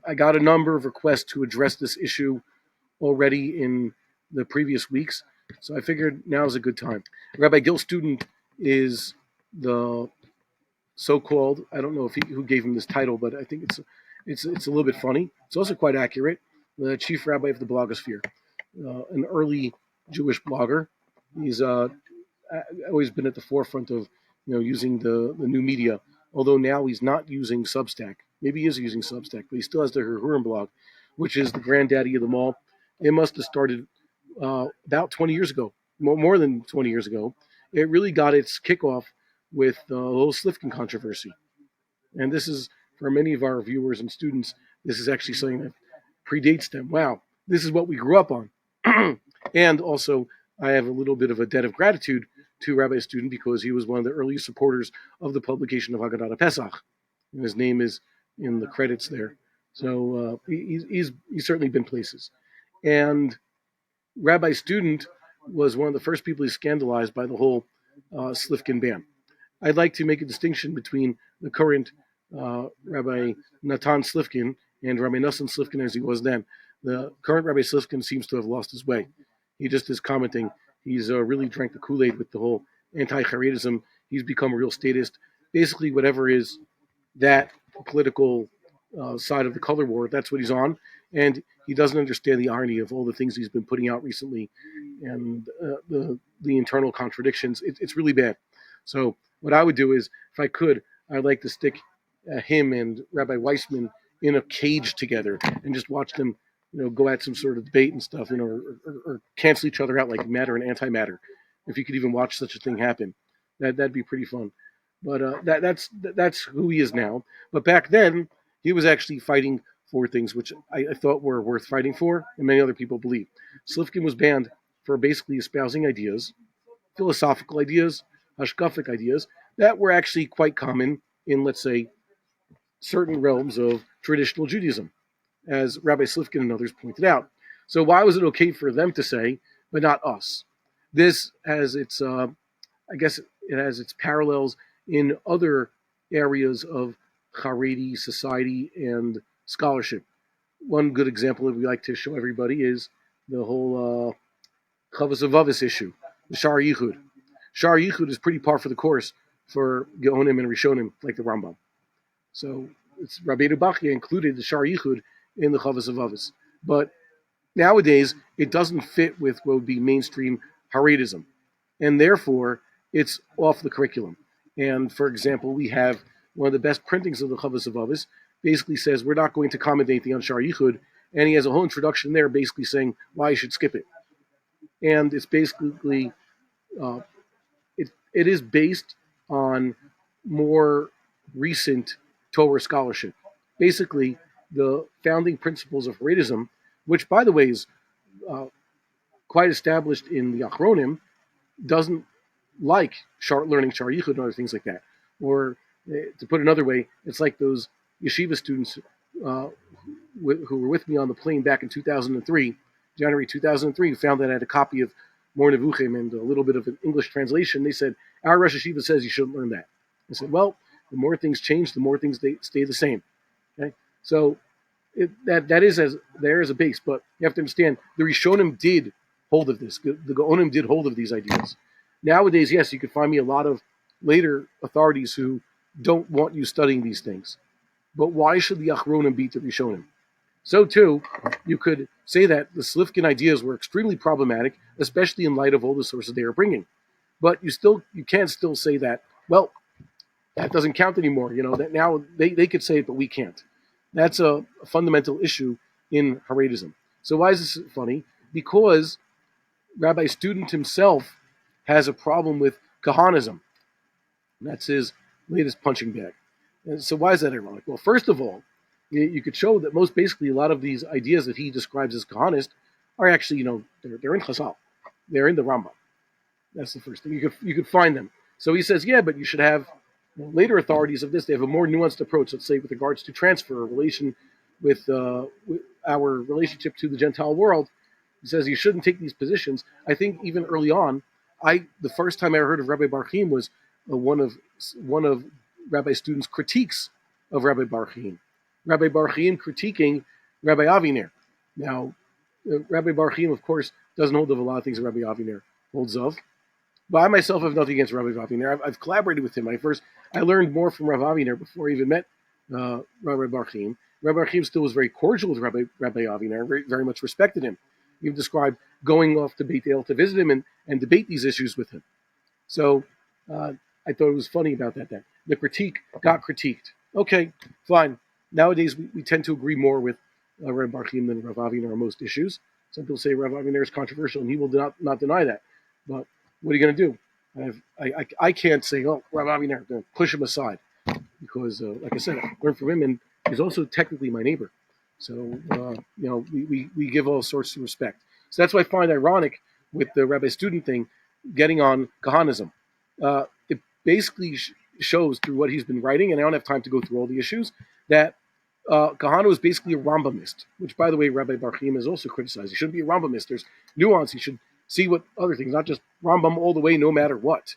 I got a number of requests to address this issue already in the previous weeks, so I figured now is a good time. Rabbi Gil Student is the so-called, I don't know who gave him this title, but I think it's a little bit funny. It's also quite accurate. The chief rabbi of the blogosphere, an early Jewish blogger. He's always been at the forefront of using the new media. Although now he's not using Substack. Maybe he is using Substack, but he still has the Hurim blog, which is the granddaddy of them all. It must have started about 20 years ago, more than 20 years ago. It really got its kickoff with the whole Slifkin controversy. And this is, for many of our viewers and students, this is actually something that predates them. Wow, this is what we grew up on. And also, I have a little bit of a debt of gratitude to Rabbi Student because he was one of the early supporters of the publication of Haggadah Pesach. And his name is in the credits there. So he's certainly been places. And Rabbi Student was one of the first people who scandalized by the whole Slifkin ban. I'd like to make a distinction between the current Rabbi Natan Slifkin and Rabbi Natan Slifkin as he was then. The current Rabbi Slifkin seems to have lost his way. He just is commenting. He's really drank the Kool-Aid with the whole anti-Haredism. He's become a real statist. Basically, whatever is that political side of the color war, that's what he's on. And he doesn't understand the irony of all the things he's been putting out recently and the internal contradictions. It's really bad. So what I would do is, if I could, I'd like to stick him and Rabbi Weissman in a cage together and just watch them go at some sort of debate and stuff, or cancel each other out like matter and antimatter. If you could even watch such a thing happen, that'd be pretty fun. But that's who he is now. But back then, he was actually fighting for things which I thought were worth fighting for, and many other people believe. Slifkin was banned for basically espousing ideas, philosophical ideas, hashkafic ideas, that were actually quite common in, let's say, certain realms of traditional Judaism, as Rabbi Slifkin and others pointed out. So why was it okay for them to say, but not us? This has its, I guess it has its parallels in other areas of Haredi society and scholarship. One good example that we like to show everybody is the whole Chavos Avavis issue, the Shar Yichud. Shar Yichud is pretty par for the course for Geonim and Rishonim, like the Rambam. So it's Rabbeinu Bachya included the Shar Yichud in the Chavos Avavis. But nowadays, it doesn't fit with what would be mainstream Haredism. And therefore, it's off the curriculum. And for example, we have one of the best printings of the Chavos Avavis, basically says we're not going to comment anything on Shar Yichud, and he has a whole introduction there basically saying why you should skip it. And it's basically, it is based on more recent Torah scholarship. Basically, the founding principles of Haredism, which, by the way, is quite established in the Achronim, doesn't like learning Shar Yichud and other things like that. Or, to put it another way, it's like those yeshiva students who were with me on the plane back in 2003, January 2003, found that I had a copy of Mor Nevuchim and a little bit of an English translation. They said, our Rosh Yeshiva says you shouldn't learn that. I said, well, the more things change, the more things they stay the same. Okay, so that is there as a base, but you have to understand the Rishonim did hold of this. The Gaonim did hold of these ideas. Nowadays, yes, you could find me a lot of later authorities who don't want you studying these things. But why should the Achronim beat the Rishonim? So too, you could say that the Slifkin ideas were extremely problematic, especially in light of all the sources they are bringing. But you can't still say that, well, that doesn't count anymore. That now they could say it, but we can't. That's a fundamental issue in Haredism. So why is this funny? Because Rabbi Student himself has a problem with Kahanism. That's his latest punching bag. And so why is that ironic? Well, first of all, you could show that most basically a lot of these ideas that he describes as Kahanist are actually, they're in Chazal. They're in the Rambam. That's the first thing. You could find them. So he says, yeah, but you should have later authorities of this. They have a more nuanced approach, let's say, with regards to transfer, relation with our relationship to the Gentile world. He says you shouldn't take these positions. I think even early on, the first time I ever heard of Rabbi Bar-Hayim was one of Rabbi Student's critiques of Rabbi Bar-Hayim. Rabbi Bar-Hayim critiquing Rabbi Aviner. Now, Rabbi Bar-Hayim, of course, doesn't hold of a lot of things that Rabbi Aviner holds of. But I myself have nothing against Rabbi Aviner. I've collaborated with him. I learned more from Rabbi Aviner before I even met Rabbi Bar-Hayim. Rabbi Bar-Hayim still was very cordial with Rabbi Aviner, very, very much respected him. He described going off to Beit El to visit him and debate these issues with him. So I thought it was funny about that. The critique got critiqued. Okay, fine. Nowadays, we tend to agree more with Rabbi Bar-Hayim than Rabbi Aviner on most issues. Some people say Rabbi Aviner is controversial, and he will not deny that. But what are you going to do? I can't say, oh, Rabbi Aviner, push him aside. Because, like I said, I learned from him, and he's also technically my neighbor. So, we give all sorts of respect. So that's why I find ironic with the rabbi-student thing, getting on Kahanism. It basically shows through what he's been writing, and I don't have time to go through all the issues, that Kahana is basically a Rambamist, which, by the way, Rabbi Bar-Hayim has also criticized. He shouldn't be a Rambamist. There's nuance. He should see what other things, not just Rambam all the way, no matter what.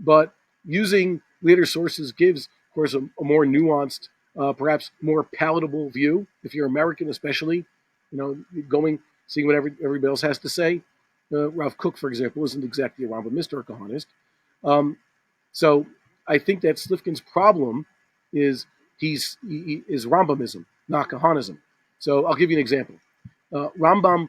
But using later sources gives, of course, a more nuanced, perhaps more palatable view. If you're American, especially, seeing what everybody else has to say. Rav Kook, for example, isn't exactly a Rambamist or a Kahanist. So I think that Slifkin's problem is he is Rambamism, not Kahanism. So I'll give you an example. Rambam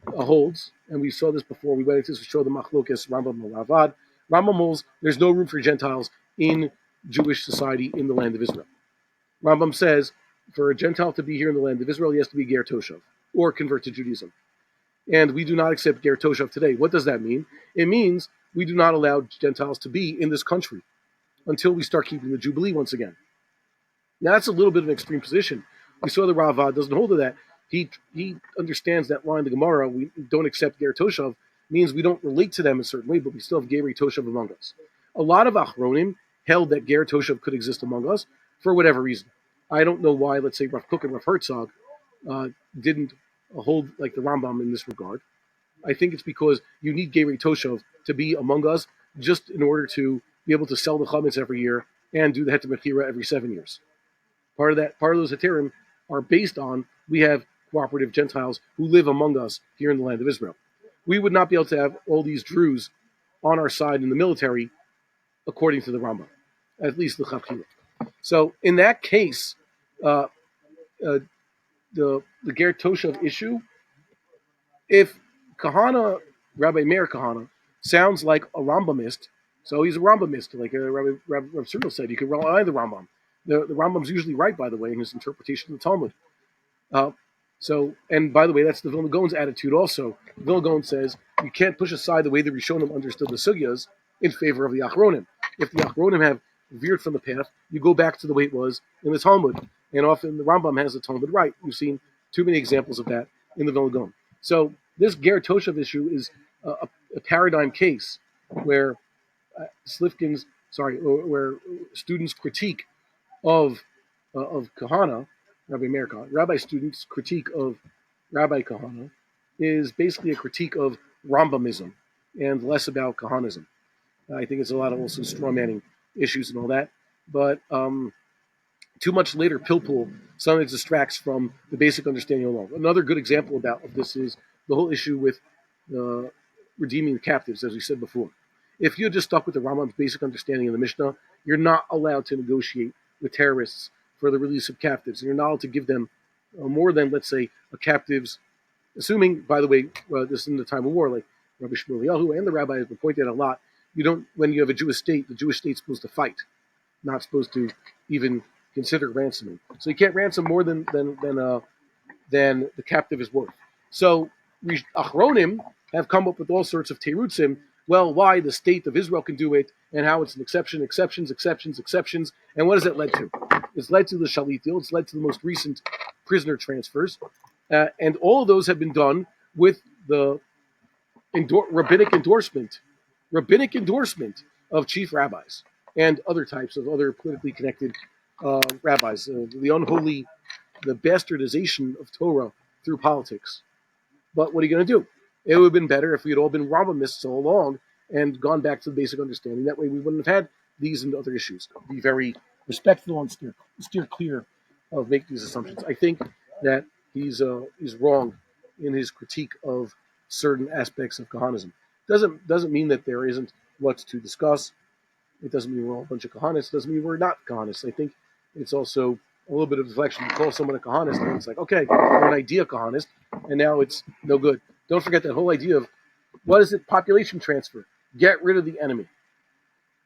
holds, and we saw this before, we went into this, we showed the Machlokas, Rambam and Ravad. Rambam holds there's no room for Gentiles in Jewish society in the land of Israel. Rambam says for a Gentile to be here in the land of Israel, he has to be Ger Toshav or convert to Judaism. And we do not accept Ger Toshav today. What does that mean? It means we do not allow Gentiles to be in this country until we start keeping the Jubilee once again. Now, that's a little bit of an extreme position. We saw the Ravad doesn't hold to that. He understands that line of the Gemara, we don't accept Ger Toshav, means we don't relate to them in a certain way, but we still have Ger Toshav among us. A lot of Achronim held that Ger Toshav could exist among us for whatever reason. I don't know why, let's say, Rav Kook and Rav Herzog didn't hold like the Rambam in this regard. I think it's because you need Ger Toshav to be among us just in order to be able to sell the chametz every year and do the heter mechira every 7 years. Part of those heterim are based on we have cooperative Gentiles who live among us here in the land of Israel. We would not be able to have all these Druze on our side in the military, according to the Rambam, at least the Chavchila. So in that case, the Ger Toshav issue, if Kahana, Rabbi Meir Kahana, sounds like a Rambamist, so he's a Rambamist, like Rabbi Cyril said, you can rely on the Rambam. The Rambam's usually right, by the way, in his interpretation of the Talmud. And by the way, that's the Vilna Gaon's attitude also. Vilna Gaon says you can't push aside the way the Rishonim understood the sugyas in favor of the Achronim. If the Achronim have veered from the path, you go back to the way it was in the Talmud. And often the Rambam has the Talmud right. We've seen too many examples of that in the Vilna Gaon. So this Ger Toshav issue is a paradigm case where where students' critique of Kahana, Rabbi Meir Kahana, rabbi students' critique of Rabbi Kahana is basically a critique of Rambamism and less about Kahanism. I think it's a lot of also straw manning issues and all that, but too much later pilpul sometimes distracts from the basic understanding of law. Another good example of this is the whole issue with redeeming the captives, as we said before. If you're just stuck with the Rambam's basic understanding of the Mishnah, you're not allowed to negotiate with terrorists for the release of captives. And you're not allowed to give them more than, let's say, a captive's, assuming, by the way, this is in the time of war, like Rabbi Shmuel Yahu and the rabbi have been pointing out a lot, when you have a Jewish state, the Jewish state's supposed to fight, not supposed to even consider ransoming. So you can't ransom more than the captive is worth. So Achronim have come up with all sorts of terutzim. Well, why the state of Israel can do it, and how it's an exceptions. And what has it led to? It's led to the Shalit deal. It's led to the most recent prisoner transfers. And all of those have been done with the rabbinic endorsement of chief rabbis and other types of other politically connected rabbis. The bastardization of Torah through politics. But what are you going to do? It would have been better if we had all been Rambamists all along and gone back to the basic understanding. That way we wouldn't have had these and other issues. It'd be very respectful and steer clear of making these assumptions. I think that he's wrong in his critique of certain aspects of Kahanism. Doesn't mean that there isn't much to discuss. It doesn't mean we're all a bunch of Kahanists. It doesn't mean we're not Kahanists. I think it's also a little bit of reflection. You call someone a Kahanist, and it's like, okay, you're an idea Kahanist, and now it's no good. Don't forget that whole idea of what is it? Population transfer. Get rid of the enemy.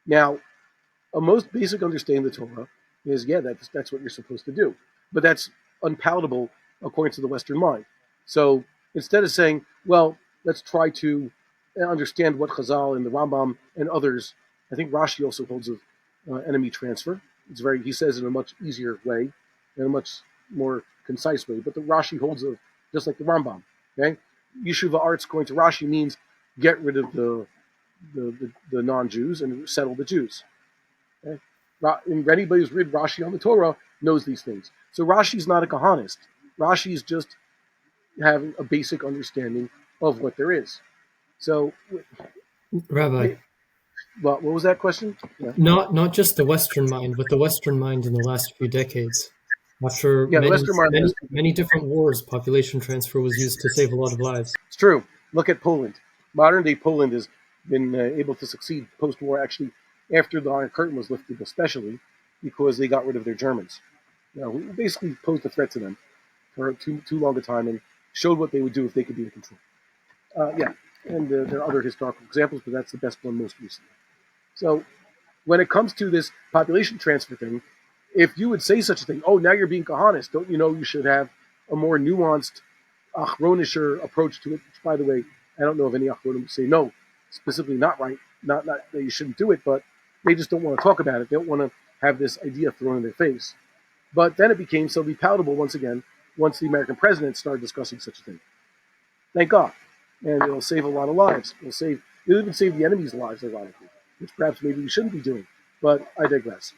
Now, a most basic understanding of the Torah is, yeah, that's what you're supposed to do. But that's unpalatable according to the Western mind. So instead of saying, well, let's try to understand what Chazal and the Rambam and others, I think Rashi also holds of enemy transfer. He says it in a much easier way, in a much more concise way. But the Rashi holds of, just like the Rambam. Okay, Yeshuva Arts, according to Rashi, means get rid of the non-Jews and settle the Jews. Okay? And anybody who's read Rashi on the Torah knows these things. So Rashi's not a Kahanist. Rashi's just having a basic understanding of what there is. So, Rabbi, what was that question? Yeah. not just the Western mind, but the Western mind in the last few decades. After Yeah, the Western mind many different wars, population transfer was used to save a lot of lives. It's true. Look at Poland. Modern day Poland has been able to succeed post-war, actually, after the Iron Curtain was lifted, especially because they got rid of their Germans. We basically posed a threat to them for too long a time and showed what they would do if they could be in control. And there are other historical examples, but that's the best one most recently. So when it comes to this population transfer thing, if you would say such a thing, oh, now you're being Kahanist, don't you know you should have a more nuanced, achronischer approach to it? Which, by the way, I don't know of any achronim who say no, specifically not right, not that you shouldn't do it, but they just don't want to talk about it. They don't want to have this idea thrown in their face. But then it became suddenly palatable once again once the American president started discussing such a thing. Thank God. And it'll save a lot of lives. It'll even save the enemy's lives, ironically, which perhaps maybe we shouldn't be doing. But I digress.